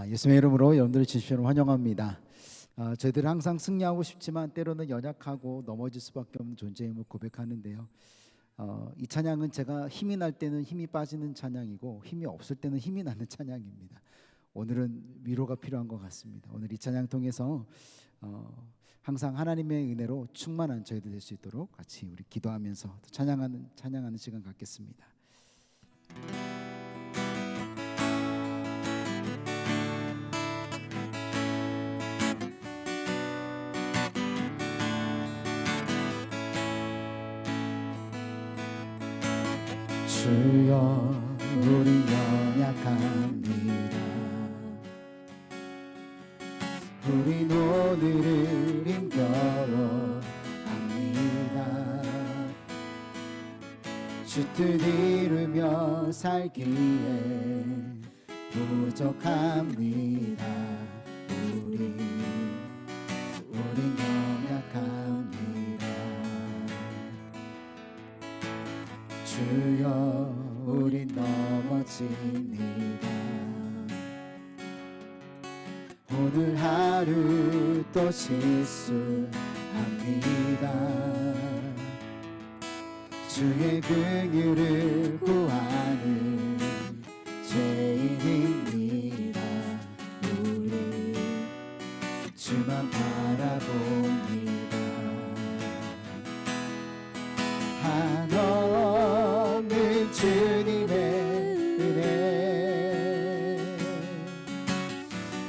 예수님의 이름으로 여러분들의 진심으로 환영합니다. 저희들은 항상 승리하고 싶지만 때로는 연약하고 넘어질 수밖에 없는 존재임을 고백하는데요. 이 찬양은 제가 힘이 날 때는 힘이 빠지는 찬양이고 힘이 없을 때는 힘이 나는 찬양입니다. 오늘은 위로가 필요한 것 같습니다. 오늘 이 찬양 통해서 항상 하나님의 은혜로 충만한 저희들 될 수 있도록 같이 우리 기도하면서 찬양하는 시간 갖겠습니다. 주여 우리 연약합니다. 우린 오늘을 힘겨워합니다. 주 뜻 이루며 살기에 부족합니다. 우린 연약합니다. 주여 우린 넘어집니다. 오늘 하루 또 실수합니다. 주의 긍휼을 구하는 죄인입니다. 우리 주만 바라봅니다. 한없는 주님의 은혜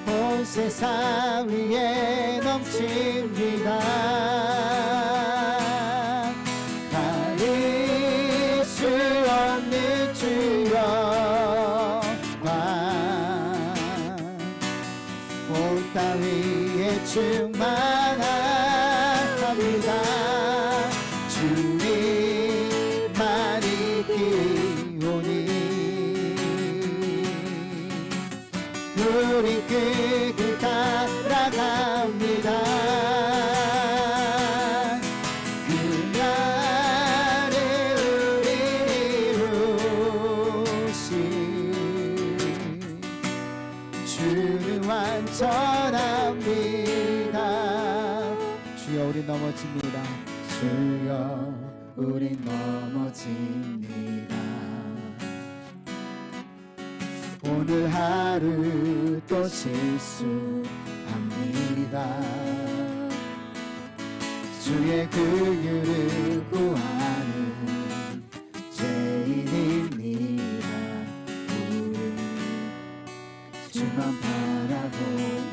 온 세상 위에 넘칩니다. 가릴 수 없는 주여 온 땅 위에 충만합니다. 주님만 이기오니 우리 끝을 따라갑니다. 그날에 우리 이루신 주는 완전합니다. 주여 우리 넘어집니다. 주여 우린 넘어집니다. 오늘 하루 또 실수합니다. 주의 긍휼을 구하는 죄인입니다. 우리 주만 바라봅니다.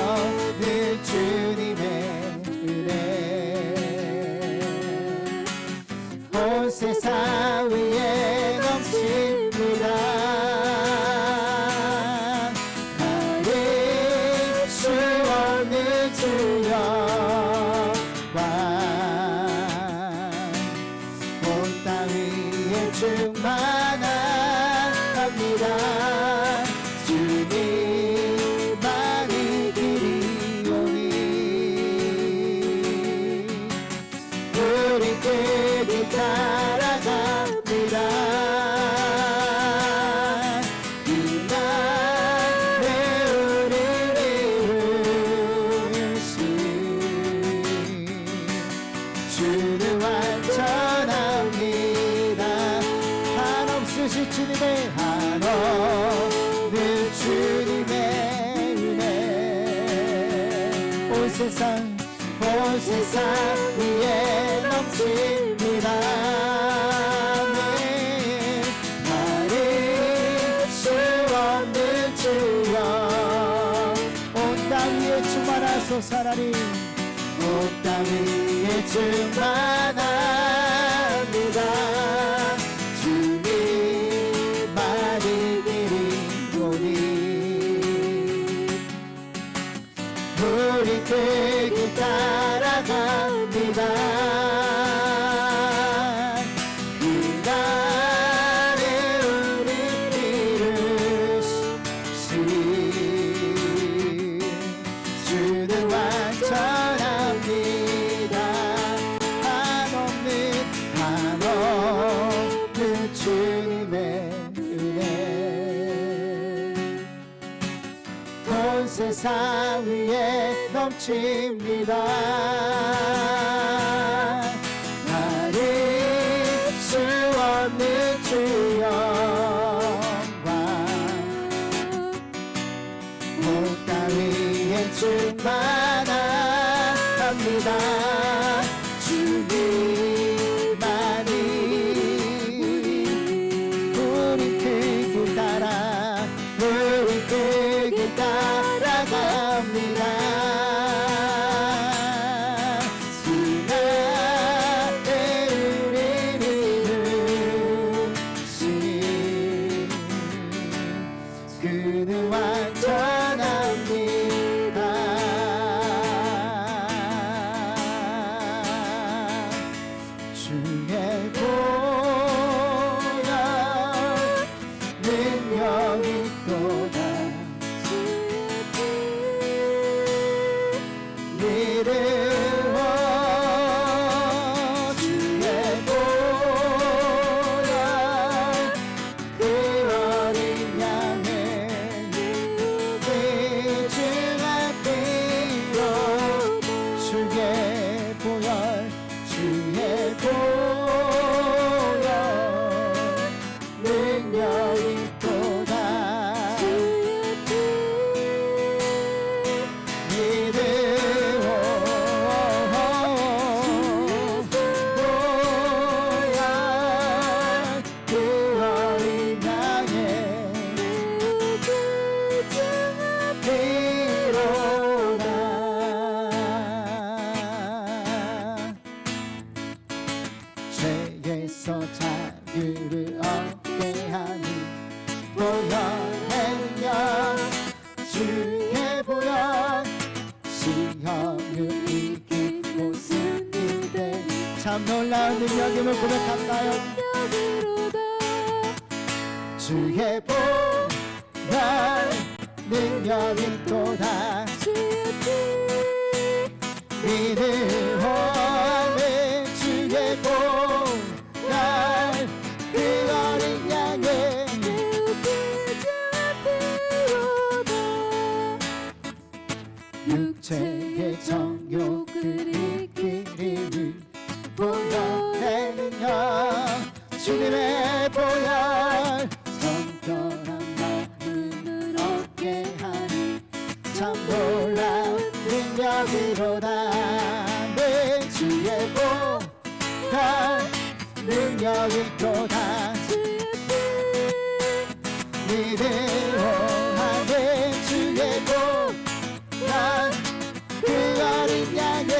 한없는 주님의 은혜 온 세상 위에 넘칩니다. 가릴 수 없는 주여 온 땅 위에 충만합니다. 주님만 이기리오니 우리 끝이 따라갑니다. 그날에 우리를 이루신 주는 완전합니다. 한없으신 주님의 한없는 주님의 은혜 온 세상 위에 넘칩니다. 가릴 수 없는 주여 온 땅 위에 충만하소서. 하나님 온 땅 위에 충만합니다. 주님만 이기리오니 우리 끝을 따라갑니다. 그날에 우리 이루신 주는 완전합니다. 한없는 주님의 은혜 온 세상 위에 넘칩니다. 가릴 수 없는 주 영광 온 땅 위에 충만합니다. 주님만이 우리 그 길 따라 우리 그 길 따라갑니다. 수많은 우리를 이루신 그는 완전합니다. 주의 보혈 능력이 또다 이르워 주의 보혈 그 어린 양의 귀중한 피로 주의 보혈 주의 보혈 능력이 또다 이르오 보혈 그 어린 양의 피로다. 죄에서 자유를 얻게 하니 보혈의 능력 주의 보혈 시험을 이기고 승리되 참 놀라운 능력임을 고백할까요? 주의 보혈 능력이 또다 믿음하는 주의 보혈 그 어린 양의 육체의 정욕을 이기리니 보혈의 능력 주님의 보혈 성결한 마음을 얻게 하니 참 놀라운 능력이로다. 내 주의 보혈 능력이 또다 믿음하는 주의 보혈 그 어린 양의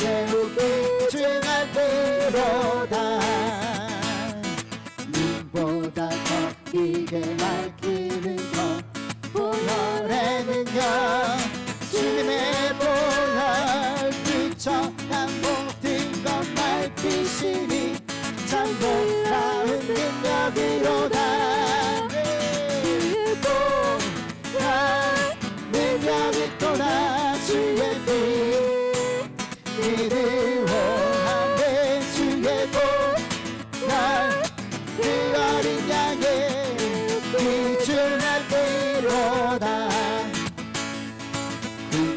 매우 귀중한 피로다. 눈보다 더 크게 밝히는 것 보혈의 능력 주님의 보혈 비춰난 모든 것 밝히시니 참 놀라운 능력이로다. 주의 보혈 능력이 또다 주의 피 믿음하는 주의 보혈 그 어린 양의 귀중한 피로다.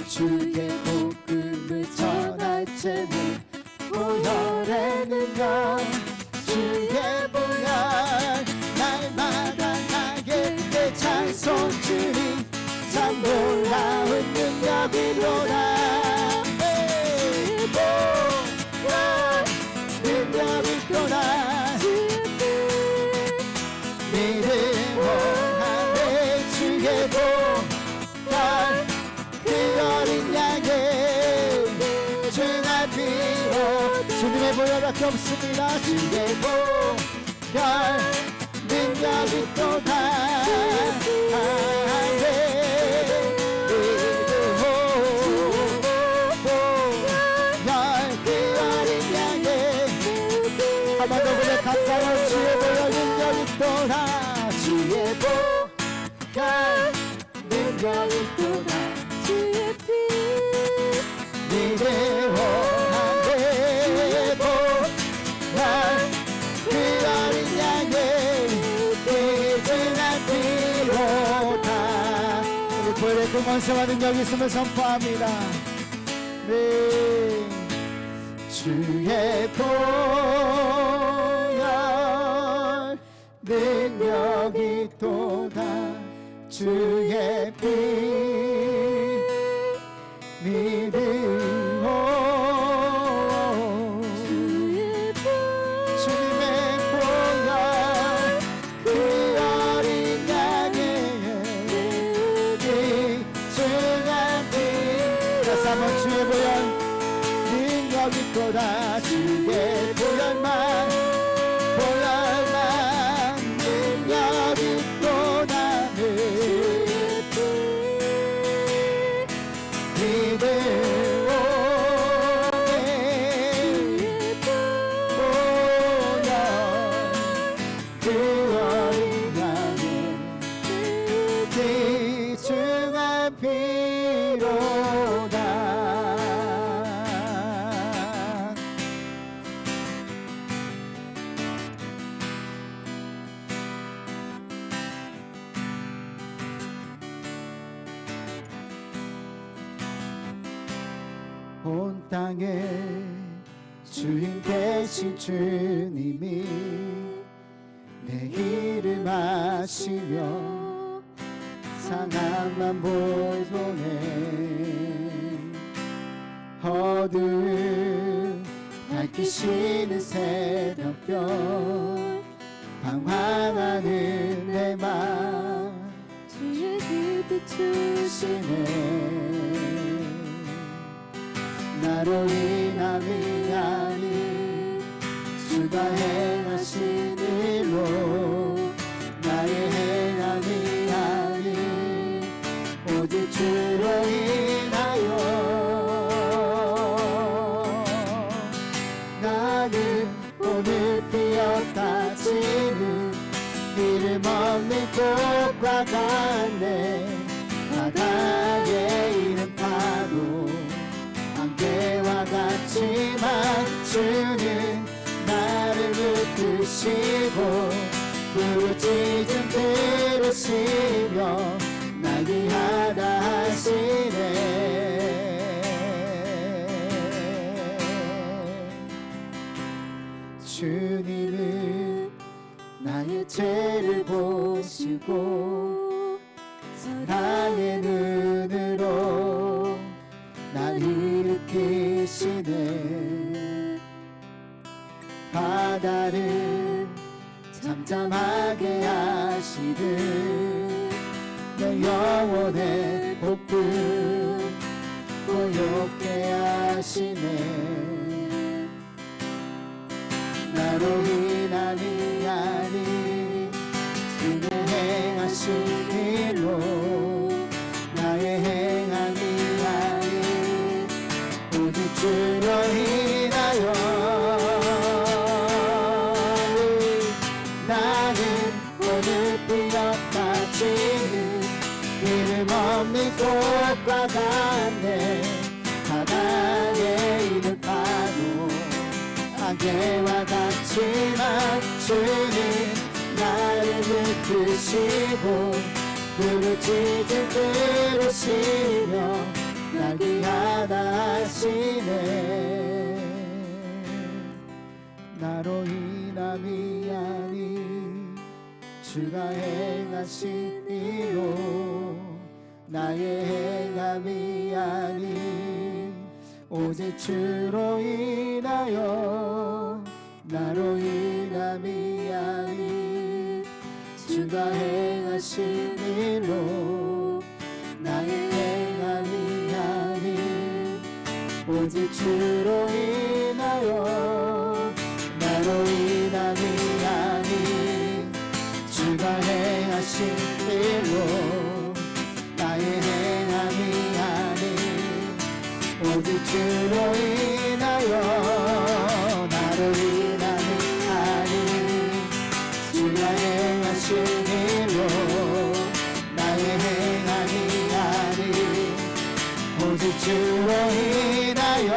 주의 복음을 전할 때는 보혈의 능력 주의 보혈 날마다 나에게 찬송 주니 참 놀라운 능력이로다. 보혈 능력이 또다 믿음하는 주의 보혈 그 어린 양의 주의 피로 주님의 보혈밖에 없습니다. 주의 보혈 능력이 또다 한 번 더 고백할까요? 주의 보혈 능력이 또다 주의 보혈 능력이 또다 주의 피 믿음하는 보혈 그 어린 양의 하늘의 그 권세와 능력이 있음을 선포합니다. 네. 주의 보혈 능력이 또다 주의 피 믿음으로 주님의 보혈 그 어린 양의 귀중한 피 다시 한번 주의 보혈 능력이 또다 주의 보혈만 능력이 또다 온 땅에 주인 되신 주님이 내 이름 아시며 상함만 보존해 어두움 밝히시는 새벽별 방황하는 내 맘 주의 그뜻 주시네 나로 인함이 아닌 주가 행하신 일로 나의 행함이 아닌 오직 주로 인하여 나는 오늘 피었다 지는 이름 없는 꽃과 같네 바다에 있는 파도 안개와 같지만 주는 나를 붙드시고 부르짖음 들으시며 날 위하다 하시네 주님은 나의 죄를 보시고 사랑의 눈으로 날 일으키시네 바다를 잠잠하게 하시듯 내 영혼의 복을 고요케 하시네 나로 인함이 아닌 주의 행하신 일로 나의 행함이 아닌 오직 주로 인하여 나는 오늘 피었다 지는 이름 없는 꽃과 같네 바다에 있는 파도 안개와 같지만 주는 나를 붙드시고 부르짖음 들으시며 날 위하다 하시네 나로 인함이 아닌 주가 행하신 이로 나의 행함이 아닌 오직 주로 인하여 나로 인함이 아닌 주가 행하신 일로 나의 행함이 아닌 오직 주로 인하여 나로 인함이 아닌 주가 행하신 일로 나의 행함이 아닌 오직 주로 인하여 나로 인함이 아닌 주가 행하신 일로 나의 행함이 아닌 오직 주로 인하여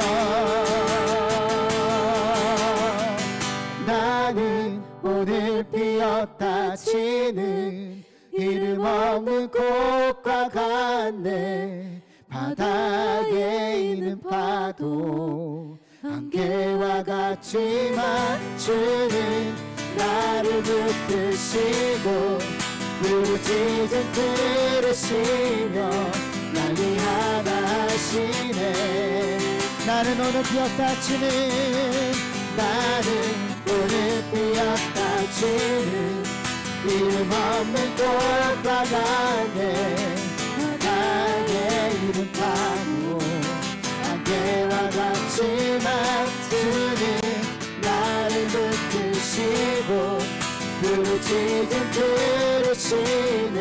나는 오늘 피었다 지는 이름 이름 없는 꽃과 같네. 바닥에 있는 파도 안개와 같지만 주는 나를 붙드시고 부르짖음 들으시며 날 위하다 하시네. 나는 오늘 피었다 치는 나는 오늘 피었다 치는 이름 없는 꽃과 같네. 바닥에 있는 파도 안개와 같지만 주는 나를 붙드시고 부르짖음 들으시네.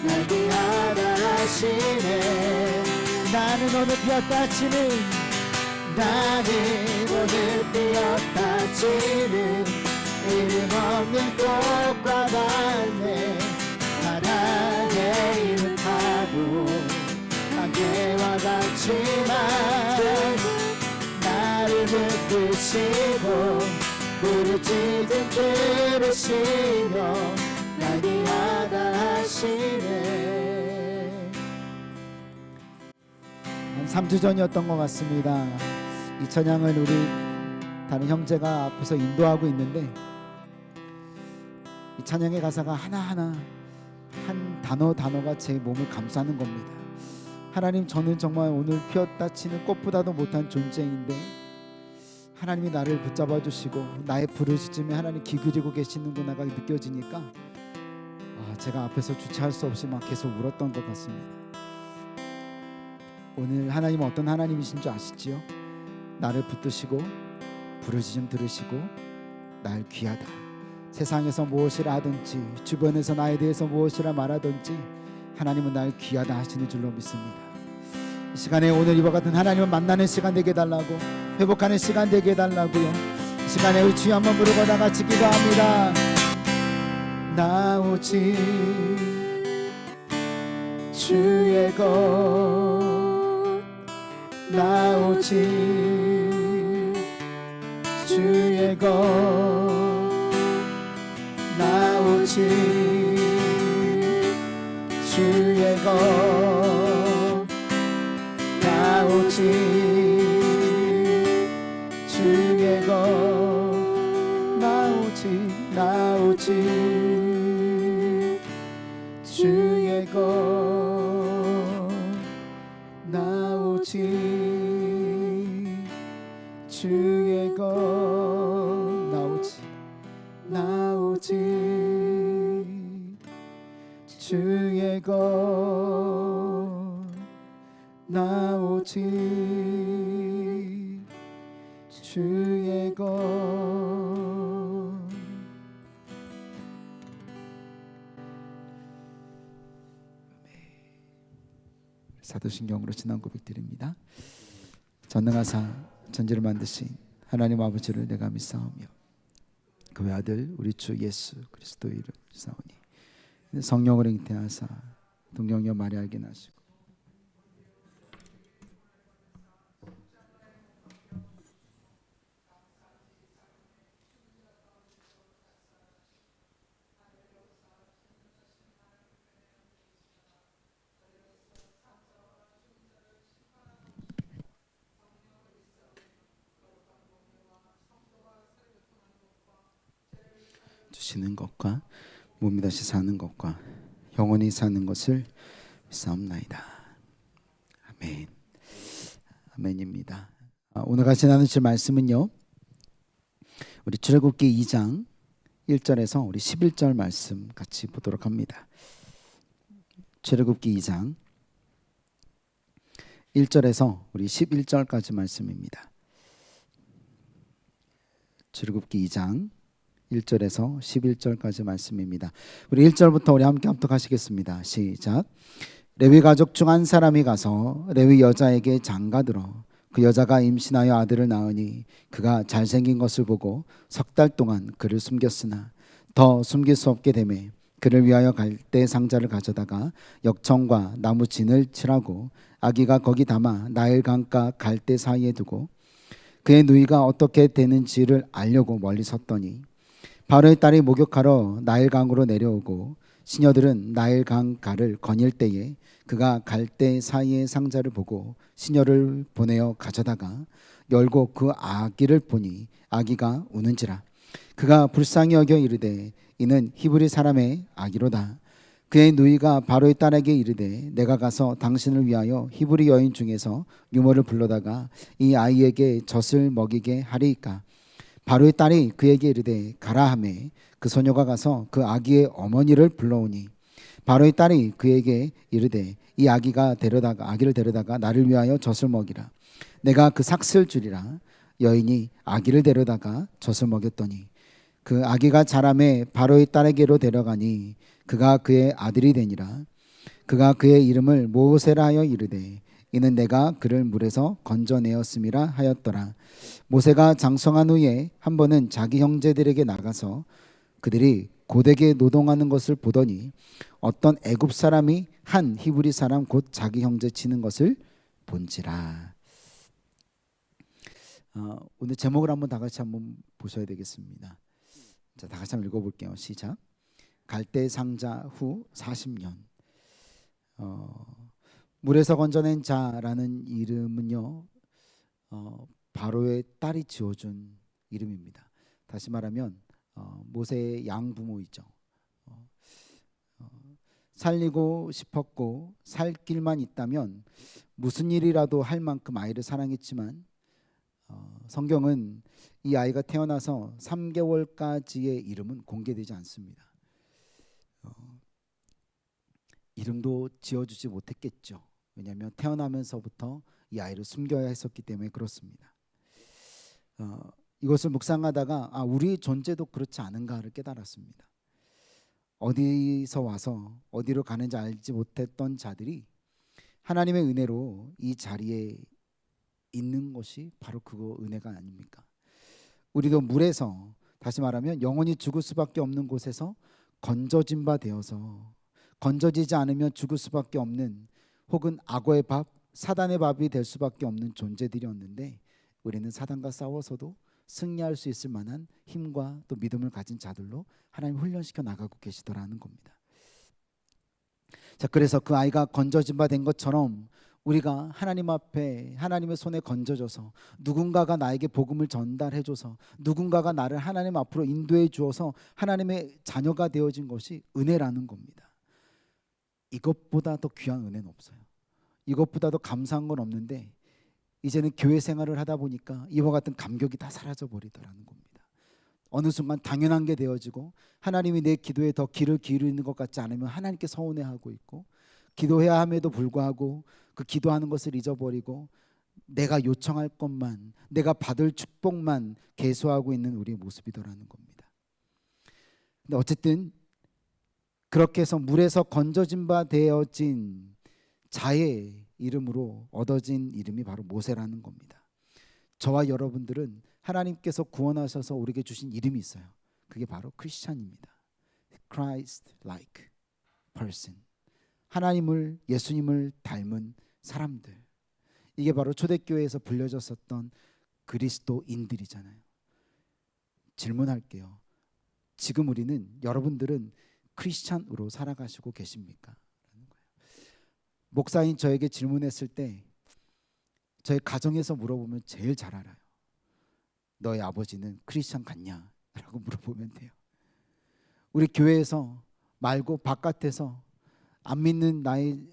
날 위하다 하시네. 나는 오늘 피었다 치는 나는 오늘 피었다 치는 이름 없는 꽃과 같네. 바닥에 있는 파도 안개와 같지만 나를 붙드시고 부르짖음 들으시며 날 위하다 하시네. 한 3주 전이었던 것 같습니다. 이 찬양을 우리 다른 형제가 앞에서 인도하고 있는데 이 찬양의 가사가 하나하나 한 단어가 제 몸을 감싸는 겁니다. 하나님, 저는 정말 오늘 피었다 치는 꽃보다도 못한 존재인데 하나님이 나를 붙잡아 주시고 나의 부르짖음에 하나님 귀 기울이고 계시는구나가 느껴지니까 제가 앞에서 주체할 수 없이 막 계속 울었던 것 같습니다. 오늘 하나님은 어떤 하나님이신 줄 아시지요? 나를 붙드시고 부르짖음 들으시고 날 귀하다, 세상에서 무엇이라 하든지 주변에서 나에 대해서 무엇이라 말하든지 하나님은 날 귀하다 하시는 줄로 믿습니다. 이 시간에 오늘 이와 같은 하나님을 만나는 시간 되게 해달라고, 회복하는 시간 되게 해달라고요. 이 시간에 우리 주여 한번 부르고 다 같이 기도합니다. 나 오직 주의 것, 나 오직 주의 것, 나 오직 주의 것, 나 오직 주의 것, 나 오직 주의 것, 나 오직 주의 것, 나 오직 주의 것, 나 오직 주의 것. 사도신경으로 지난 고백 드립니다. 전능하사 천지를 만드신 하나님 아버지를 내가 믿사오며 그 외아들 우리 주 예수 그리스도의 이름 믿사오니 성령으로 잉태하사 동정녀 마리아에게 나시고 주시는 것과 몸이 다시 사는 것과 영원히 사는 것을 믿사옵나이다. 아멘. 아멘입니다. 오늘 같이 나누실 말씀은요, 우리 출애굽기 2장 1절에서 우리 11절 말씀 같이 보도록 합니다. 출애굽기 2장 1절에서 우리 11절까지 말씀입니다. 출애굽기 2장 1절에서 11절까지 말씀입니다. 우리 1절부터 우리 함께 합독하시겠습니다. 시작. 레위 가족 중 한 사람이 가서 레위 여자에게 장가들어 그 여자가 임신하여 아들을 낳으니 그가 잘생긴 것을 보고 석 달 동안 그를 숨겼으나 더 숨길 수 없게 되매 그를 위하여 갈대 상자를 가져다가 역청과 나무 진을 칠하고 아기가 거기 담아 나일 강가 갈대 사이에 두고 그의 누이가 어떻게 되는지를 알려고 멀리 섰더니 바로의 딸이 목욕하러 나일강으로 내려오고 시녀들은 나일 강 가를 거닐 때에 그가 갈대 사이의 상자를 보고 시녀를 보내어 가져다가 열고 그 아기를 보니 아기가 우는지라. 그가 불쌍히 여겨 이르되 이는 히브리 사람의 아기로다. 그의 누이가 바로의 딸에게 이르되 내가 가서 당신을 위하여 히브리 여인 중에서 유모를 불러다가 이 아이에게 젖을 먹이게 하리이까. 바로의 딸이 그에게 이르되 가라 하매 그 소녀가 가서 그 아기의 어머니를 불러오니 바로의 딸이 그에게 이르되 이 아기를 데려다가 나를 위하여 젖을 먹이라. 내가 그 삭슬 주리라. 여인이 아기를 데려다가 젖을 먹였더니 그 아기가 자라매 바로의 딸에게로 데려가니 그가 그의 아들이 되니라. 그가 그의 이름을 모세라 하여 이르되 이는 내가 그를 물에서 건져내었음이라 하였더라. 모세가 장성한 후에 한 번은 자기 형제들에게 나가서 그들이 고되게 노동하는 것을 보더니 어떤 애굽 사람이 한 히브리 사람 곧 자기 형제 치는 것을 본지라. 오늘 제목을 한번 다 같이 한번 보셔야 되겠습니다. 자, 다 같이 한번 읽어볼게요. 시작. 갈대 상자 후 40년. 물에서 건져낸 자라는 이름은요, 바로의 딸이 지어준 이름입니다. 다시 말하면 모세의 양부모이죠. 살리고 싶었고 살 길만 있다면 무슨 일이라도 할 만큼 아이를 사랑했지만 성경은 이 아이가 태어나서 3개월까지의 이름은 공개되지 않습니다. 이름도 지어주지 못했겠죠. 왜냐하면 태어나면서부터 이 아이를 숨겨야 했었기 때문에 그렇습니다. 이것을 묵상하다가 우리 존재도 그렇지 않은가를 깨달았습니다. 어디서 와서 어디로 가는지 알지 못했던 자들이 하나님의 은혜로 이 자리에 있는 것이 바로 그거 은혜가 아닙니까? 우리도 물에서, 다시 말하면 영원히 죽을 수밖에 없는 곳에서 건져진 바 되어서 건져지지 않으면 죽을 수밖에 없는, 혹은 악어의 밥, 사단의 밥이 될 수밖에 없는 존재들이었는데 우리는 사단과 싸워서도 승리할 수 있을 만한 힘과 또 믿음을 가진 자들로 하나님 훈련시켜 나가고 계시더라는 겁니다. 자, 그래서 그 아이가 건져진 바 된 것처럼 우리가 하나님 앞에 하나님의 손에 건져져서 누군가가 나에게 복음을 전달해줘서 누군가가 나를 하나님 앞으로 인도해 주어서 하나님의 자녀가 되어진 것이 은혜라는 겁니다. 이것보다 더 귀한 은혜는 없어요. 이것보다 더 감사한 건 없는데 이제는 교회 생활을 하다 보니까 이와 같은 감격이 다 사라져 버리더라는 겁니다. 어느 순간 당연한 게 되어지고 하나님이 내 기도에 더 귀를 기울이는 것 같지 않으면 하나님께 서운해하고 있고, 기도해야 함에도 불구하고 그 기도하는 것을 잊어버리고 내가 요청할 것만, 내가 받을 축복만 계수하고 있는 우리의 모습이더라는 겁니다. 근데 어쨌든 그렇게 해서 물에서 건져진 바 되어진 자의 이름으로 얻어진 이름이 바로 모세라는 겁니다. 저와 여러분들은 하나님께서 구원하셔서 우리에게 주신 이름이 있어요. 그게 바로 크리스찬입니다. Christ-like person. 하나님을, 예수님을 닮은 사람들. 이게 바로 초대교회에서 불려졌었던 그리스도인들이잖아요. 질문할게요. 지금 여러분들은 크리스찬으로 살아가시고 계십니까? 라는 거예요. 목사인 저에게 질문했을 때 저희 가정에서 물어보면 제일 잘 알아요. 너희 아버지는 크리스찬 같냐? 라고 물어보면 돼요. 우리 교회에서 말고 바깥에서 안 믿는 나의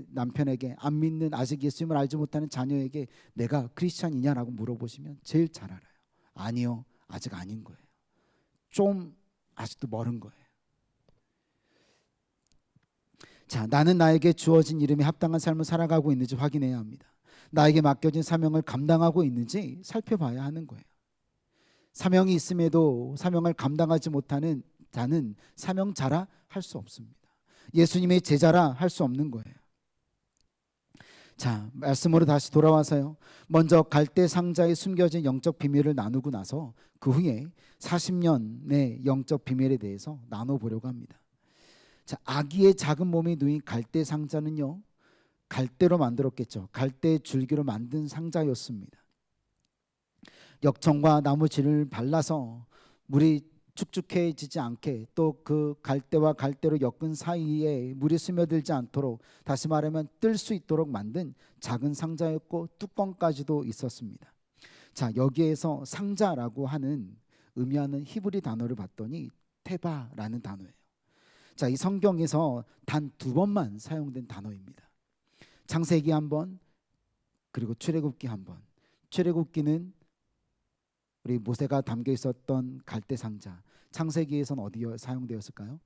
남편에게, 안 믿는 아직 예수님을 알지 못하는 자녀에게 내가 크리스찬이냐라고 물어보시면 제일 잘 알아요. 아니요, 아직 아닌 거예요. 좀 아직도 멀은 거예요. 자, 나는 나에게 주어진 이름에 합당한 삶을 살아가고 있는지 확인해야 합니다. 나에게 맡겨진 사명을 감당하고 있는지 살펴봐야 하는 거예요. 사명이 있음에도 사명을 감당하지 못하는 자는 사명자라 할 수 없습니다. 예수님의 제자라 할 수 없는 거예요. 자, 말씀으로 다시 돌아와서요. 먼저 갈대 상자에 숨겨진 영적 비밀을 나누고 나서 그 후에 40년의 영적 비밀에 대해서 나눠보려고 합니다. 자, 아기의 작은 몸에 누인 갈대 상자는요, 갈대로 만들었겠죠. 갈대 줄기로 만든 상자였습니다. 역청과 나무 질을 발라서 물이 축축해지지 않게, 또 그 갈대와 갈대로 엮은 사이에 물이 스며들지 않도록, 다시 말하면 뜰 수 있도록 만든 작은 상자였고 뚜껑까지도 있었습니다. 자, 여기에서 상자라고 하는 의미하는 히브리 단어를 봤더니 테바라는 단어예요. 자, 이 성경에서 단 2번만 사용된 단어입니다. 창세기 1번, 그리고 출애굽기 1번. 출애굽기는 우리 모세가 담겨 있었던 갈대 상자, 창세기에서는 어디에 사용되었을까요?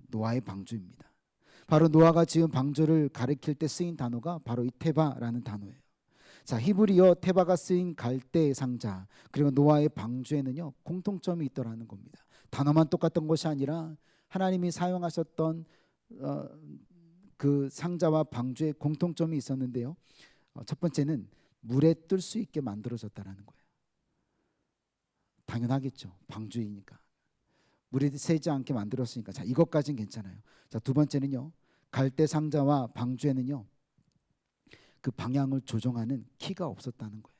노아의 방주입니다. 바로 노아가 지은 방주를 가리킬 때 쓰인 단어가 바로 이 테바라는 단어예요. 자, 히브리어 테바가 쓰인 갈대 상자 그리고 노아의 방주에는요 공통점이 있더라는 겁니다. 단어만 똑같던 것이 아니라 하나님이 사용하셨던 그 상자와 방주에 공통점이 있었는데요. 첫 번째는 물에 뜰 수 있게 만들어졌다라는 거예요. 당연하겠죠. 방주이니까. 물이 새지 않게 만들었으니까. 자, 이것까지는 괜찮아요. 자, 두 번째는요. 갈대 상자와 방주에는요. 그 방향을 조정하는 키가 없었다는 거예요.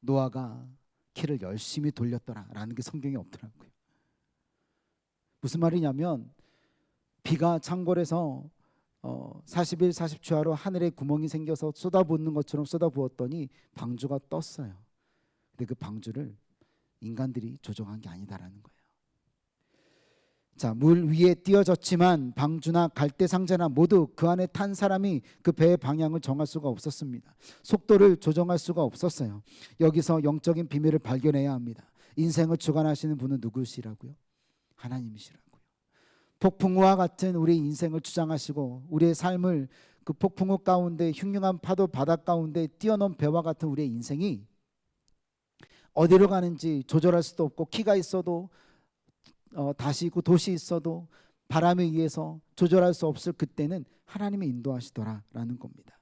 노아가 키를 열심히 돌렸더라라는 게 성경에 없더라고요. 무슨 말이냐면 비가 창궐해서 40일 40초하루 하늘에 구멍이 생겨서 쏟아붓는 것처럼 쏟아부었더니 방주가 떴어요. 근데 그 방주를 인간들이 조종한 게 아니다라는 거예요. 자, 물 위에 띄어졌지만 방주나 갈대 상자나 모두 그 안에 탄 사람이 그 배의 방향을 정할 수가 없었습니다. 속도를 조정할 수가 없었어요. 여기서 영적인 비밀을 발견해야 합니다. 인생을 주관하시는 분은 누구시라고요? 하나님이시라고요. 폭풍우와 같은 우리 인생을 주장하시고 우리의 삶을 그 폭풍우 가운데 흉흉한 파도 바다 가운데 뛰어넘은 배와 같은 우리의 인생이 어디로 가는지 조절할 수도 없고, 키가 있어도 다시 있고 도시 있어도 바람에 의해서 조절할 수 없을 그때는 하나님이 인도하시더라라는 겁니다.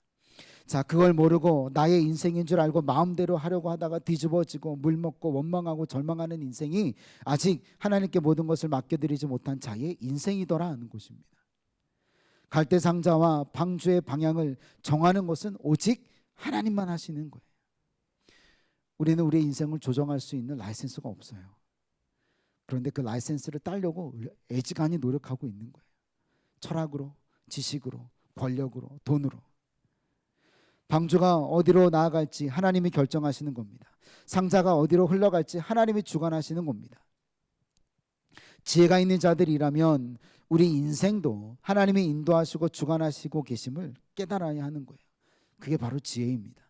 자, 그걸 모르고 나의 인생인 줄 알고 마음대로 하려고 하다가 뒤집어지고 물먹고 원망하고 절망하는 인생이 아직 하나님께 모든 것을 맡겨드리지 못한 자의 인생이더라는 것입니다. 갈대 상자와 방주의 방향을 정하는 것은 오직 하나님만 하시는 거예요. 우리는 우리의 인생을 조정할 수 있는 라이센스가 없어요. 그런데 그 라이센스를 따려고 애지간히 노력하고 있는 거예요. 철학으로, 지식으로, 권력으로, 돈으로. 방주가 어디로 나아갈지 하나님이 결정하시는 겁니다. 상자가 어디로 흘러갈지 하나님이 주관하시는 겁니다. 지혜가 있는 자들이라면 우리 인생도 하나님이 인도하시고 주관하시고 계심을 깨달아야 하는 거예요. 그게 바로 지혜입니다.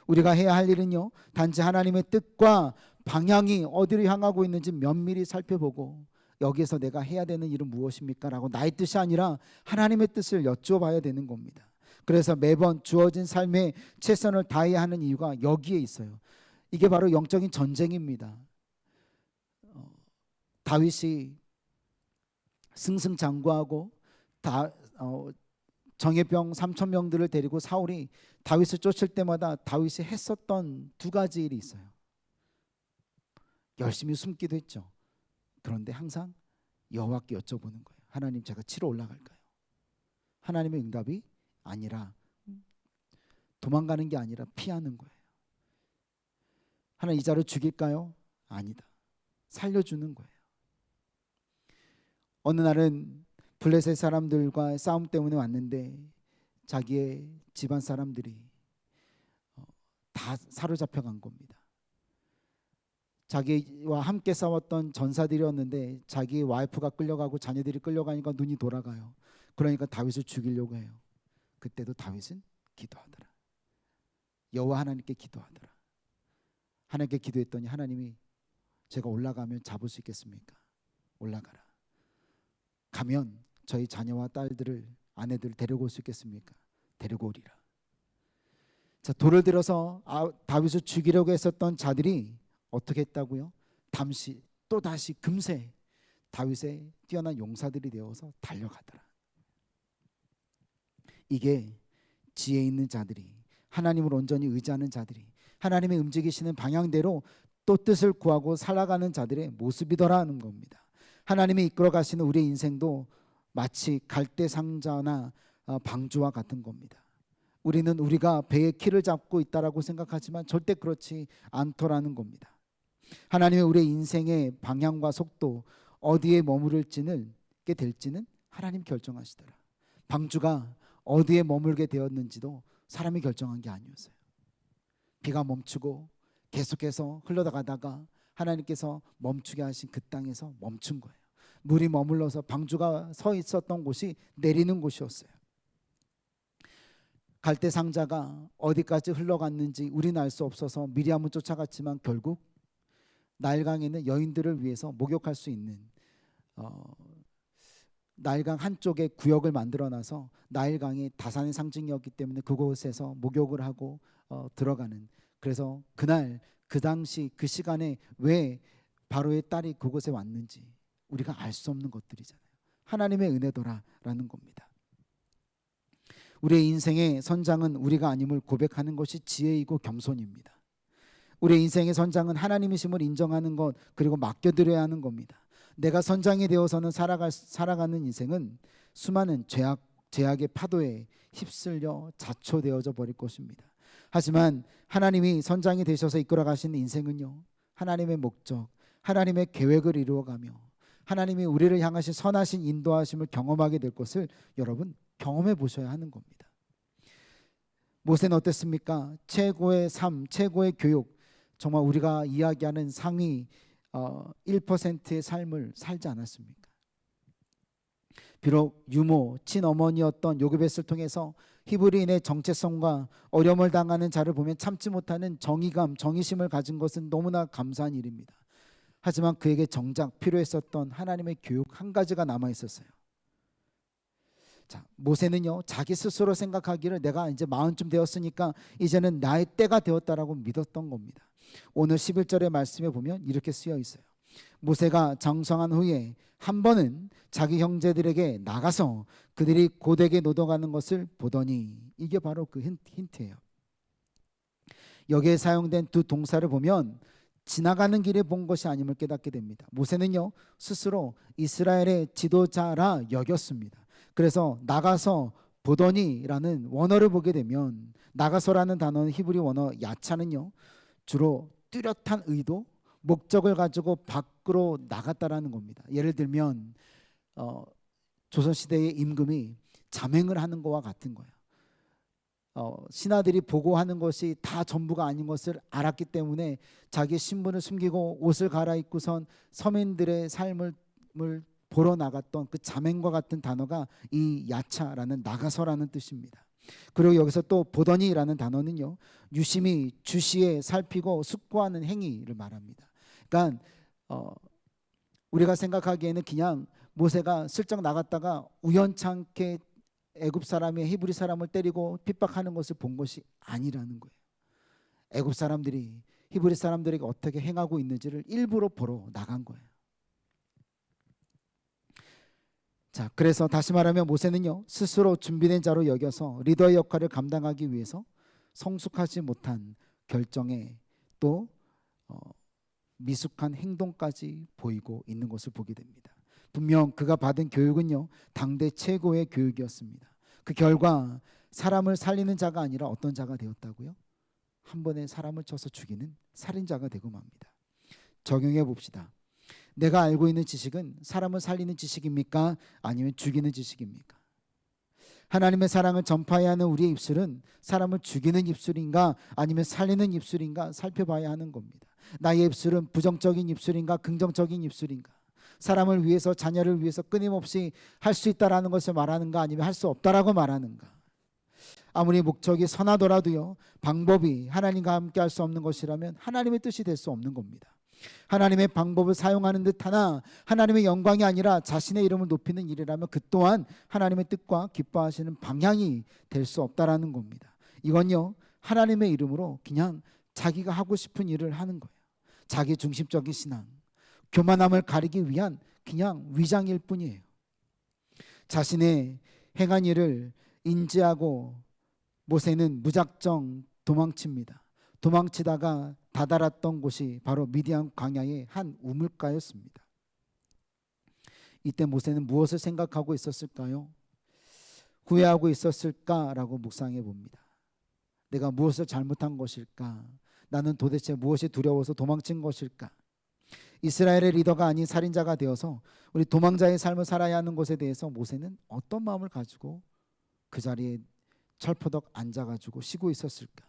우리가 해야 할 일은요, 단지 하나님의 뜻과 방향이 어디로 향하고 있는지 면밀히 살펴보고 여기에서 내가 해야 되는 일은 무엇입니까? 라고 나의 뜻이 아니라 하나님의 뜻을 여쭤봐야 되는 겁니다. 그래서 매번 주어진 삶에 최선을 다해야 하는 이유가 여기에 있어요. 이게 바로 영적인 전쟁입니다. 다윗이 승승장구하고 정예병 3,000명들을 데리고 사울이 다윗을 쫓을 때마다 다윗이 했었던 2가지 일이 있어요. 열심히 숨기도 했죠. 그런데 항상 여호와께 여쭤보는 거예요. 하나님, 제가 치러 올라갈까요? 하나님의 응답이 아니라 도망가는 게 아니라 피하는 거예요. 하나님, 이 자를 죽일까요? 아니다. 살려주는 거예요. 어느 날은 블레셋 사람들과 싸움 때문에 왔는데 자기의 집안 사람들이 다 사로잡혀간 겁니다. 자기와 함께 싸웠던 전사들이었는데 자기 와이프가 끌려가고 자녀들이 끌려가니까 눈이 돌아가요. 그러니까 다윗을 죽이려고 해요. 그때도 다윗은 기도하더라. 여호와 하나님께 기도하더라. 하나님께 기도했더니 하나님이, 제가 올라가면 잡을 수 있겠습니까? 올라가라. 가면 저희 자녀와 딸들을, 아내들을 데리고 올 수 있겠습니까? 데리고 오리라. 자, 돌을 들어서 다윗을 죽이려고 했었던 자들이 어떻게 했다고요? 또다시 금세 다윗의 뛰어난 용사들이 되어서 달려가더라. 이게 지혜 있는 자들이, 하나님을 온전히 의지하는 자들이 하나님의 움직이시는 방향대로 또 뜻을 구하고 살아가는 자들의 모습이더라는 겁니다. 하나님이 이끌어 가시는 우리의 인생도 마치 갈대 상자나 방주와 같은 겁니다. 우리는 우리가 배의 키를 잡고 있다라고 생각하지만 절대 그렇지 않더라는 겁니다. 하나님의 우리의 인생의 방향과 속도, 어디에 머무를지는 게 될지는 하나님 결정하시더라. 방주가 어디에 머물게 되었는지도 사람이 결정한 게 아니었어요. 비가 멈추고 계속해서 흘러가다가 하나님께서 멈추게 하신 그 땅에서 멈춘 거예요. 물이 머물러서 방주가 서 있었던 곳이 내리는 곳이었어요. 갈대 상자가 어디까지 흘러갔는지 우리는 알 수 없어서 미리암은 쫓아갔지만 결국 나일강에는 여인들을 위해서 목욕할 수 있는 나일강 한쪽에 구역을 만들어놔서 나일강이 다산의 상징이었기 때문에 그곳에서 목욕을 하고 들어가는, 그래서 그날 그 당시 그 시간에 왜 바로의 딸이 그곳에 왔는지 우리가 알 수 없는 것들이잖아요. 하나님의 은혜더라라는 겁니다. 우리의 인생의 선장은 우리가 아님을 고백하는 것이 지혜이고 겸손입니다. 우리의 인생의 선장은 하나님이심을 인정하는 것, 그리고 맡겨드려야 하는 겁니다. 내가 선장이 되어서는 살아가는 인생은 수많은 죄악의 파도에 휩쓸려 자초되어져 버릴 것입니다. 하지만 하나님이 선장이 되셔서 이끌어 가시는 인생은요, 하나님의 목적, 하나님의 계획을 이루어가며 하나님이 우리를 향하신 선하신 인도하심을 경험하게 될 것을 여러분 경험해 보셔야 하는 겁니다. 모세는 어땠습니까? 최고의 삶, 최고의 교육, 정말 우리가 이야기하는 상위 1%의 삶을 살지 않았습니까? 비록 유모, 친어머니였던 요게벳을 통해서 히브리인의 정체성과 어려움을 당하는 자를 보면 참지 못하는 정의감, 정의심을 가진 것은 너무나 감사한 일입니다. 하지만 그에게 정작 필요했었던 하나님의 교육 한 가지가 남아 있었어요. 자, 모세는요, 자기 스스로 생각하기를 내가 이제 마흔쯤 되었으니까 이제는 나의 때가 되었다라고 믿었던 겁니다. 오늘 11절의 말씀에 보면 이렇게 쓰여 있어요. 모세가 장성한 후에 한 번은 자기 형제들에게 나가서 그들이 고되게 노동하는 것을 보더니, 이게 바로 그 힌트예요. 여기에 사용된 두 동사를 보면 지나가는 길에 본 것이 아님을 깨닫게 됩니다. 모세는요, 스스로 이스라엘의 지도자라 여겼습니다. 그래서 나가서 보더니라는 원어를 보게 되면, 나가서라는 단어는 히브리 원어 야차는요, 주로 뚜렷한 의도, 목적을 가지고 밖으로 나갔다라는 겁니다. 예를 들면 조선시대의 임금이 잠행을 하는 것과 같은 거예요. 신하들이 보고하는 것이 다 전부가 아닌 것을 알았기 때문에 자기 신분을 숨기고 옷을 갈아입고선 서민들의 삶을 보러 나갔던 그 잠행과 같은 단어가 이 야차라는 나가서라는 뜻입니다. 그리고 여기서 또 보더니라는 단어는요, 유심히 주시해 살피고 숙고하는 행위를 말합니다. 그러니까 우리가 생각하기에는 그냥 모세가 슬쩍 나갔다가 우연찮게 애굽 사람이 히브리 사람을 때리고 핍박하는 것을 본 것이 아니라는 거예요. 애굽 사람들이 히브리 사람들에게 어떻게 행하고 있는지를 일부러 보러 나간 거예요. 자, 그래서 다시 말하면 모세는요, 스스로 준비된 자로 여겨서 리더의 역할을 감당하기 위해서 성숙하지 못한 결정에 또 미숙한 행동까지 보이고 있는 것을 보게 됩니다. 분명 그가 받은 교육은요, 당대 최고의 교육이었습니다. 그 결과 사람을 살리는 자가 아니라 어떤 자가 되었다고요? 한 번에 사람을 쳐서 죽이는 살인자가 되고 맙니다. 적용해 봅시다. 내가 알고 있는 지식은 사람을 살리는 지식입니까? 아니면 죽이는 지식입니까? 하나님의 사랑을 전파해야 하는 우리의 입술은 사람을 죽이는 입술인가 아니면 살리는 입술인가 살펴봐야 하는 겁니다. 나의 입술은 부정적인 입술인가 긍정적인 입술인가? 사람을 위해서, 자녀를 위해서 끊임없이 할 수 있다라는 것을 말하는가 아니면 할 수 없다라고 말하는가? 아무리 목적이 선하더라도요, 방법이 하나님과 함께 할 수 없는 것이라면 하나님의 뜻이 될 수 없는 겁니다. 하나님의 방법을 사용하는 듯 하나 하나님의 영광이 아니라 자신의 이름을 높이는 일이라면 그 또한 하나님의 뜻과 기뻐하시는 방향이 될 수 없다라는 겁니다. 이건요, 하나님의 이름으로 그냥 자기가 하고 싶은 일을 하는 거예요. 자기 중심적인 신앙, 교만함을 가리기 위한 그냥 위장일 뿐이에요. 자신의 행한 일을 인지하고 모세는 무작정 도망칩니다. 도망치다가 다다랐던 곳이 바로 미디안 광야의 한 우물가였습니다. 이때 모세는 무엇을 생각하고 있었을까요? 후회하고 있었을까라고 묵상해 봅니다. 내가 무엇을 잘못한 것일까? 나는 도대체 무엇이 두려워서 도망친 것일까? 이스라엘의 리더가 아닌 살인자가 되어서 우리 도망자의 삶을 살아야 하는 것에 대해서 모세는 어떤 마음을 가지고 그 자리에 철포덕 앉아가지고 쉬고 있었을까?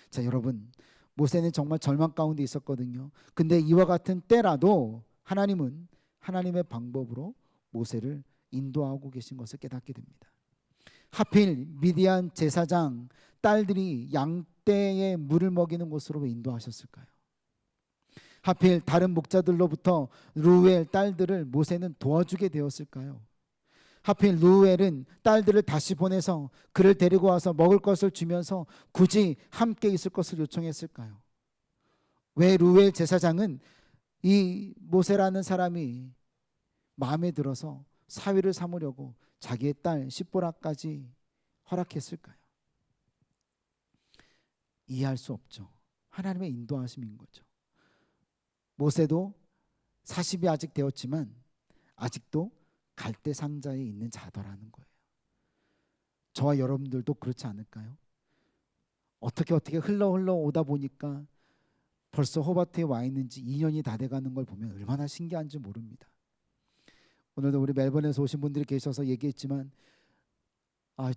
자, 여러분, 모세는 정말 절망 가운데 있었거든요. 근데 이와 같은 때라도 하나님은 하나님의 방법으로 모세를 인도하고 계신 것을 깨닫게 됩니다. 하필 미디안 제사장 딸들이 양떼에 물을 먹이는 곳으로 왜 인도하셨을까요? 하필 다른 목자들로부터 루엘 딸들을 모세는 도와주게 되었을까요? 하필 루엘은 딸들을 다시 보내서 그를 데리고 와서 먹을 것을 주면서 굳이 함께 있을 것을 요청했을까요? 왜 루엘 제사장은 이 모세라는 사람이 마음에 들어서 사위를 삼으려고 자기의 딸 시보라까지 허락했을까요? 이해할 수 없죠. 하나님의 인도하심인 거죠. 모세도 40이 아직 되었지만 아직도 갈대 상자에 있는 자더라는 거예요. 저와 여러분들도 그렇지 않을까요? 어떻게 흘러 오다 보니까 벌써 호바트에 와 있는지 2년이 다 돼가는 걸 보면 얼마나 신기한지 모릅니다. 오늘도 우리 멜번에서 오신 분들이 계셔서 얘기했지만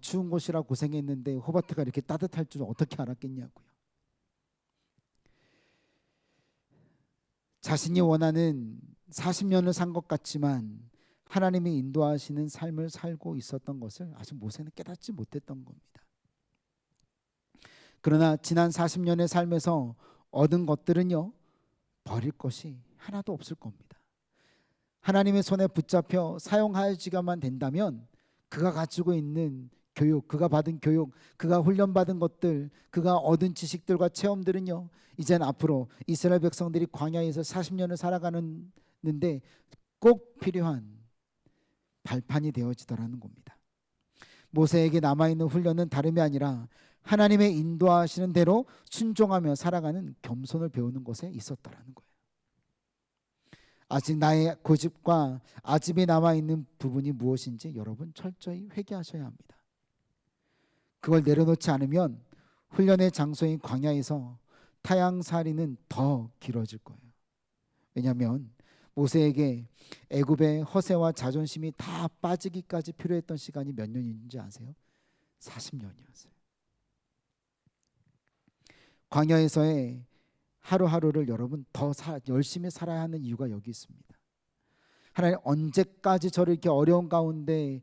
추운 곳이라 고생했는데 호바트가 이렇게 따뜻할 줄 어떻게 알았겠냐고요. 자신이 원하는 40년을 산 것 같지만 하나님이 인도하시는 삶을 살고 있었던 것을 아직 모세는 깨닫지 못했던 겁니다. 그러나 지난 40년의 삶에서 얻은 것들은요, 버릴 것이 하나도 없을 겁니다. 하나님의 손에 붙잡혀 사용하지가만 된다면 그가 가지고 있는 교육, 그가 받은 교육, 그가 훈련받은 것들, 그가 얻은 지식들과 체험들은요, 이제는 앞으로 이스라엘 백성들이 광야에서 40년을 살아가는데 꼭 필요한 발판이 되어지더라는 겁니다. 모세에게 남아있는 훈련은 다름이 아니라 하나님의 인도하시는 대로 순종하며 살아가는 겸손을 배우는 것에 있었다라는 거예요. 아직 나의 고집과 아집이 남아있는 부분이 무엇인지 여러분 철저히 회개하셔야 합니다. 그걸 내려놓지 않으면 훈련의 장소인 광야에서 타향살이는 더 길어질 거예요. 왜냐하면 모세에게 애굽의 허세와 자존심이 다 빠지기까지 필요했던 시간이 몇 년인지 아세요? 40년이었어요. 광야에서의 하루하루를 여러분 더 열심히 살아야 하는 이유가 여기 있습니다. 하나님 언제까지 저를 이렇게 어려운 가운데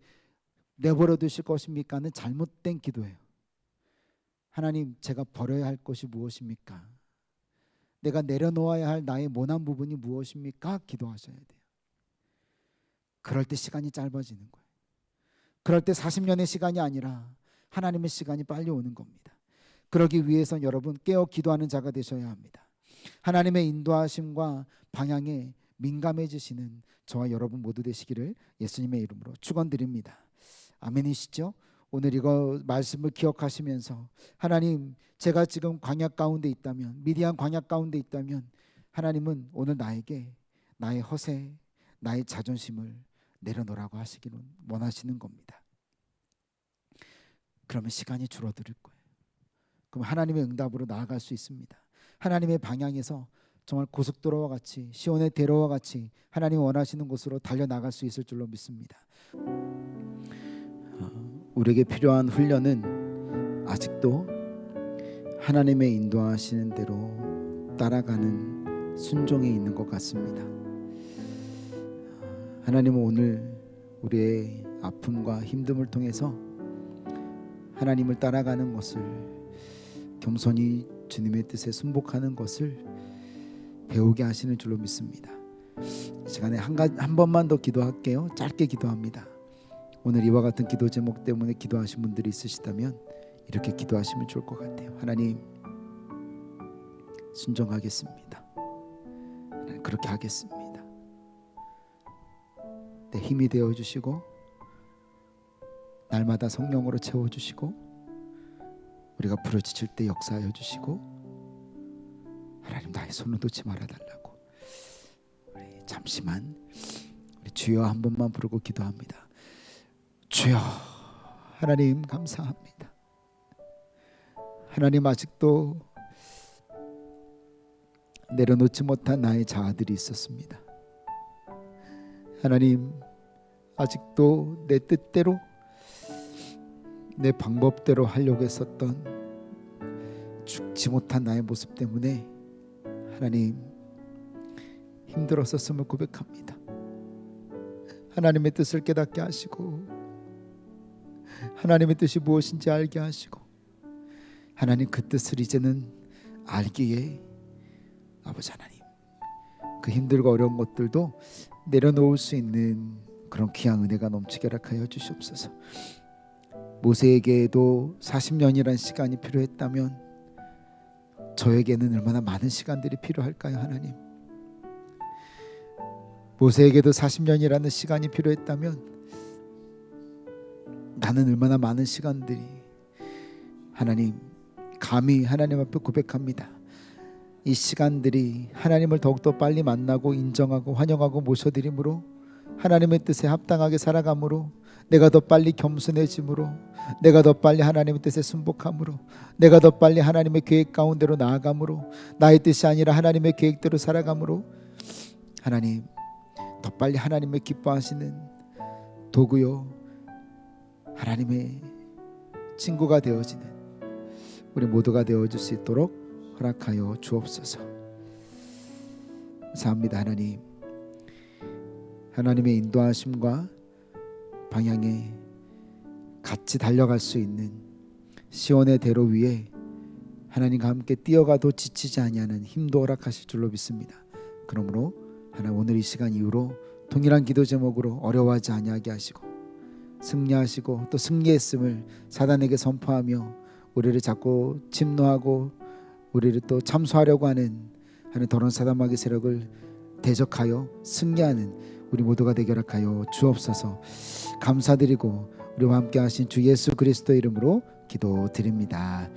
내버려 두실 것입니까는 잘못된 기도예요. 하나님, 제가 버려야 할 것이 무엇입니까? 내가 내려놓아야 할 나의 모난 부분이 무엇입니까? 기도하셔야 돼요. 그럴 때 시간이 짧아지는 거예요. 그럴 때 40년의 시간이 아니라 하나님의 시간이 빨리 오는 겁니다. 그러기 위해선 여러분 깨어 기도하는 자가 되셔야 합니다. 하나님의 인도하심과 방향에 민감해지시는 저와 여러분 모두 되시기를 예수님의 이름으로 축원드립니다. 아멘이시죠? 오늘 이거 말씀을 기억하시면서 하나님, 제가 지금 광야 가운데 있다면, 미디안 광야 가운데 있다면 하나님은 오늘 나에게 나의 허세, 나의 자존심을 내려놓으라고 하시기를 원하시는 겁니다. 그러면 시간이 줄어들 거예요. 그럼 하나님의 응답으로 나아갈 수 있습니다. 하나님의 방향에서 정말 고속도로와 같이, 시온의 대로와 같이 하나님이 원하시는 곳으로 달려나갈 수 있을 줄로 믿습니다. 우리에게 필요한 훈련은 아직도 하나님의 인도하시는 대로 따라가는 순종에 있는 것 같습니다. 하나님은 오늘 우리의 아픔과 힘듦을 통해서 하나님을 따라가는 것을, 겸손히 주님의 뜻에 순복하는 것을 배우게 하시는 줄로 믿습니다. 이 시간에 한 번만 더 기도할게요. 짧게 기도합니다. 오늘 이와 같은 기도 제목 때문에 기도하신 분들이 있으시다면 이렇게 기도하시면 좋을 것 같아요. 하나님, 순종하겠습니다. 하나님, 그렇게 하겠습니다. 내 힘이 되어주시고 날마다 성령으로 채워주시고 우리가 부르짖을 때 역사하여 주시고 하나님, 나의 손을 놓지 말아달라고. 우리 잠시만 우리 주여 한 번만 부르고 기도합니다. 주여, 하나님 감사합니다. 하나님, 아직도 내려놓지 못한 나의 자아들이 있었습니다. 하나님, 아직도 내 뜻대로 내 방법대로 하려고 했었던 죽지 못한 나의 모습 때문에 하나님 힘들었었음을 고백합니다. 하나님의 뜻을 깨닫게 하시고 하나님의 뜻이 무엇인지 알게 하시고 하나님 그 뜻을 이제는 알기에 아버지 하나님 그 힘들고 어려운 것들도 내려놓을 수 있는 그런 귀한 은혜가 넘치게 허락하여 주시옵소서. 모세에게도 40년이라는 시간이 필요했다면 저에게는 얼마나 많은 시간들이 필요할까요? 하나님, 모세에게도 40년이라는 시간이 필요했다면 나는 얼마나 많은 시간들이 하나님, 감히 하나님 앞에 고백합니다. 이 시간들이 하나님을 더욱더 빨리 만나고 인정하고 환영하고 모셔드림으로 하나님의 뜻에 합당하게 살아감으로 내가 더 빨리 겸손해짐으로 내가 더 빨리 하나님의 뜻에 순복함으로 내가 더 빨리 하나님의 계획 가운데로 나아감으로 나의 뜻이 아니라 하나님의 계획대로 살아감으로 하나님 더 빨리 하나님의 기뻐하시는 도구요 하나님의 친구가 되어지는 우리 모두가 되어줄 수 있도록 허락하여 주옵소서. 감사합니다. 하나님, 하나님의 인도하심과 방향에 같이 달려갈 수 있는 시온의 대로 위에 하나님과 함께 뛰어가도 지치지 아니하는 힘도 허락하실 줄로 믿습니다. 그러므로 하나님 오늘 이 시간 이후로 동일한 기도 제목으로 어려워하지 아니하게 하시고 승리하시고 또 승리했음을 사단에게 선포하며 우리를 자꾸 침노하고 우리를 또 참소하려고 하는 더러운 사단마귀 세력을 대적하여 승리하는 우리 모두가 되게 허락하여 주옵소서. 감사드리고 우리와 함께 하신 주 예수 그리스도의 이름으로 기도드립니다.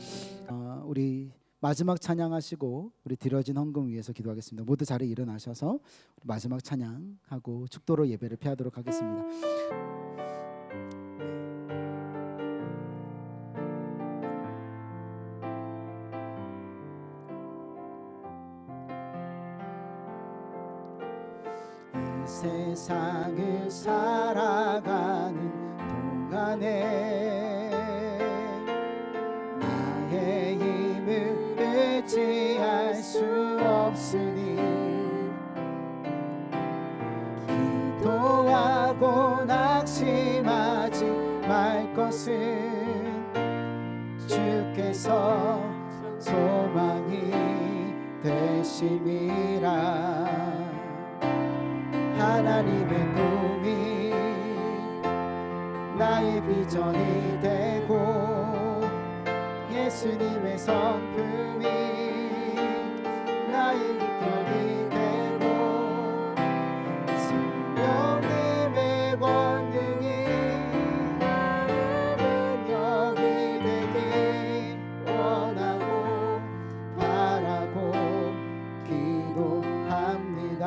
우리 마지막 찬양하시고 우리 드려진 헌금 위해서 기도하겠습니다. 모두 자리에 일어나셔서 마지막 찬양하고 축도로 예배를 피하도록 하겠습니다. 이 세상을 살아가는 동안에 나의 힘을 의지할 수 없으니 기도하고 낙심하지 말 것은 주께서 소망이 되심이라. 하나님의 꿈이 나의 비전이 되고 예수님의 성품이 나의 인격이 되고 성령님의 권능이 나의 능력이 되길 원하고 바라고 기도합니다.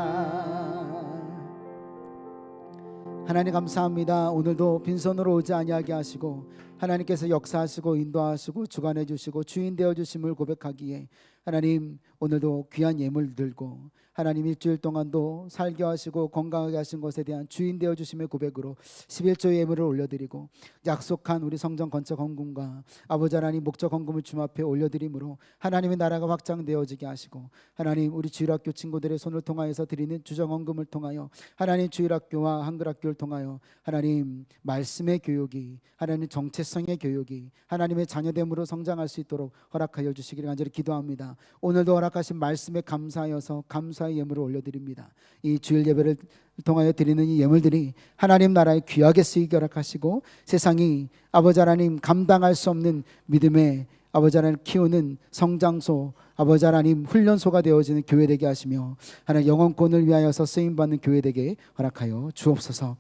하나님 감사합니다. 오늘도 빈손으로 오지 아니하게 하시고 하나님께서 역사하시고 인도하시고 주관해 주시고 주인 되어 주심을 고백하기에 하나님 오늘도 귀한 예물 들고 하나님 일주일 동안도 살게 하시고 건강하게 하신 것에 대한 주인 되어 주심의 고백으로 11조 예물을 올려드리고 약속한 우리 성전 건축 헌금과 아버지 하나님 목적 헌금을 주님 앞에 올려드림으로 하나님의 나라가 확장되어지게 하시고 하나님 우리 주일학교 친구들의 손을 통하여서 드리는 주정 헌금을 통하여 하나님 주일학교와 한글학교를 통하여 하나님 말씀의 교육이 하나님 정체성의 교육이 하나님의 자녀됨으로 성장할 수 있도록 허락하여 주시기를 간절히 기도합니다. 오늘도 허락하신 말씀에 감사하여서 감사의 예물을 올려드립니다. 이 주일 예배를 통하여 드리는 이 예물들이 하나님 나라에 귀하게 쓰이게 허락하시고 세상이 아버지 하나님 감당할 수 없는 믿음의 아버지 하나님 키우는 성장소 아버지 하나님 훈련소가 되어지는 교회 되게 하시며 하나님 영혼권을 위하여서 쓰임받는 교회 되게 허락하여 주옵소서.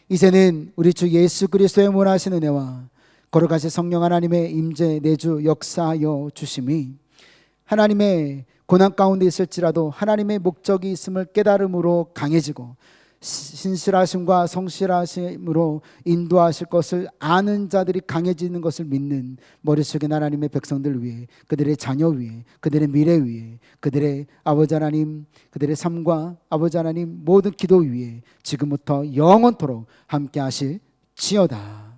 이제는 우리 주 예수 그리스도의 원하신 은혜와 거룩하신 성령 하나님의 임재 내주 역사하여 주심이 하나님의 고난 가운데 있을지라도 하나님의 목적이 있음을 깨달음으로 강해지고 신실하심과 성실하심으로 인도하실 것을 아는 자들이 강해지는 것을 믿는 머릿속에 하나님의 백성들 위해, 그들의 자녀 위해, 그들의 미래 위해, 그들의 아버지 하나님, 그들의 삶과 아버지 하나님 모든 기도 위에 지금부터 영원토록 함께 하실지어다.